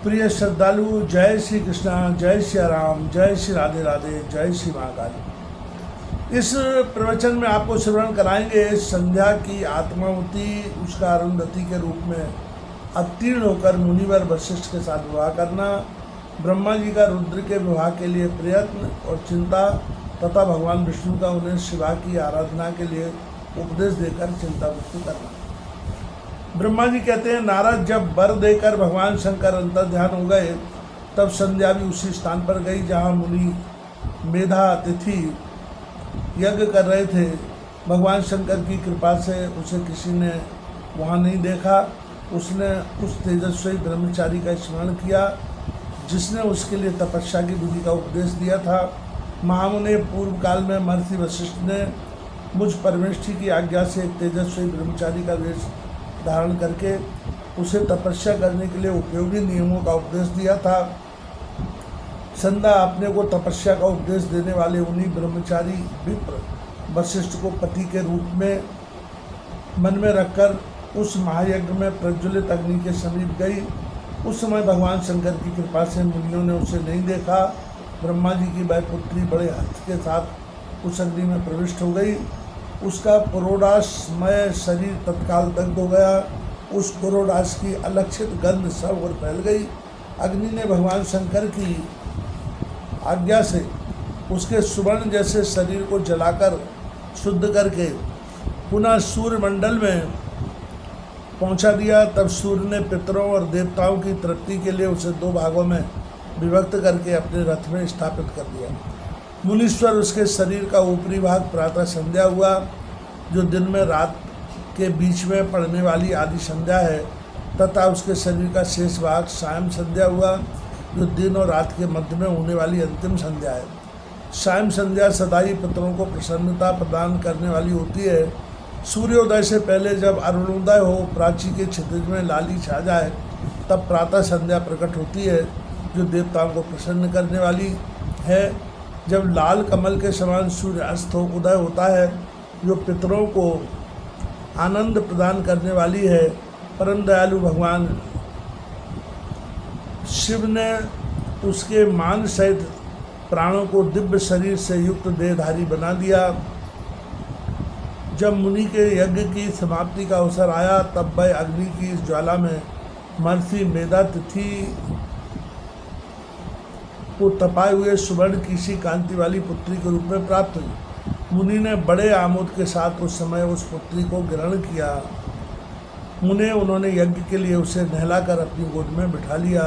प्रिय श्रद्धालु, जय श्री कृष्णा, जय श्री राम, जय श्री राधे राधे, जय श्री महाकाली। इस प्रवचन में आपको श्रवण कराएंगे संध्या की आत्माहुति, उसका अरुंधति के रूप में अवतीर्ण होकर मुनिवर वशिष्ठ के साथ विवाह करना, ब्रह्मा जी का रुद्र के विवाह के लिए प्रयत्न और चिंता तथा भगवान विष्णु का उन्हें शिवा की आराधना के लिए उपदेश देकर चिंता मुक्त करना। ब्रह्मा जी कहते हैं, नारद जब वर देकर भगवान शंकर अंतर ध्यान हो गए तब संध्या भी उसी स्थान पर गई जहाँ मुनि मेधा तिथि यज्ञ कर रहे थे। भगवान शंकर की कृपा से उसे किसी ने वहाँ नहीं देखा। उसने उस तेजस्वी ब्रह्मचारी का स्मरण किया जिसने उसके लिए तपस्या की विधि का उपदेश दिया था। महामुनि पूर्व काल में महर्षि वशिष्ठ ने मुझ परमेष्ठी की आज्ञा से एक तेजस्वी ब्रह्मचारी का वेश धारण करके उसे तपस्या करने के लिए उपयोगी नियमों का उपदेश दिया था। संध्या अपने को तपस्या का उपदेश देने वाले उन्हीं ब्रह्मचारी विप्र वशिष्ठ को पति के रूप में मन में रखकर उस महायज्ञ में प्रज्वलित अग्नि के समीप गई। उस समय भगवान शंकर की कृपा से मुनियों ने उसे नहीं देखा। ब्रह्मा जी की वह पुत्री बड़े हर्ष के साथ उस अग्नि में प्रविष्ट हो गई। उसका पुरोडासमय शरीर तत्काल दग्ध हो गया। उस पुरोडास की अलक्षित गंध सब ओर फैल गई। अग्नि ने भगवान शंकर की आज्ञा से उसके सुवर्ण जैसे शरीर को जलाकर शुद्ध करके पुनः सूर्य मंडल में पहुंचा दिया। तब सूर्य ने पितरों और देवताओं की तृप्ति के लिए उसे दो भागों में विभक्त करके अपने रथ में स्थापित कर दिया। मुनीश्वर उसके शरीर का ऊपरी भाग प्रातः संध्या हुआ, जो दिन में रात के बीच में पड़ने वाली आदि संध्या है, तथा उसके शरीर का शेष भाग सायं संध्या हुआ, जो दिन और रात के मध्य में होने वाली अंतिम संध्या है। सायं संध्या सदा ही पितरों को प्रसन्नता प्रदान करने वाली होती है। सूर्योदय से पहले जब अरुणोदय हो, प्राची के क्षितिज में लाली छा जाए, तब प्रातः संध्या प्रकट होती है, जो देवताओं को प्रसन्न करने वाली है। जब लाल कमल के समान सूर्य अस्त हो उदय होता है, जो पितरों को आनंद प्रदान करने वाली है। परम दयालु भगवान शिव ने उसके मान सहित प्राणों को दिव्य शरीर से युक्त देहधारी बना दिया। जब मुनि के यज्ञ की समाप्ति का अवसर आया, तब वह अग्नि की इस ज्वाला में महर्षि मेधा तिथि को तपाए हुए सुवर्ण की सी कांति वाली पुत्री के रूप में प्राप्त हुई। मुनि ने बड़े आमोद के साथ उस समय उस पुत्री को ग्रहण किया। उन्होंने यज्ञ के लिए उसे नहलाकर अपनी गोद में बिठा लिया।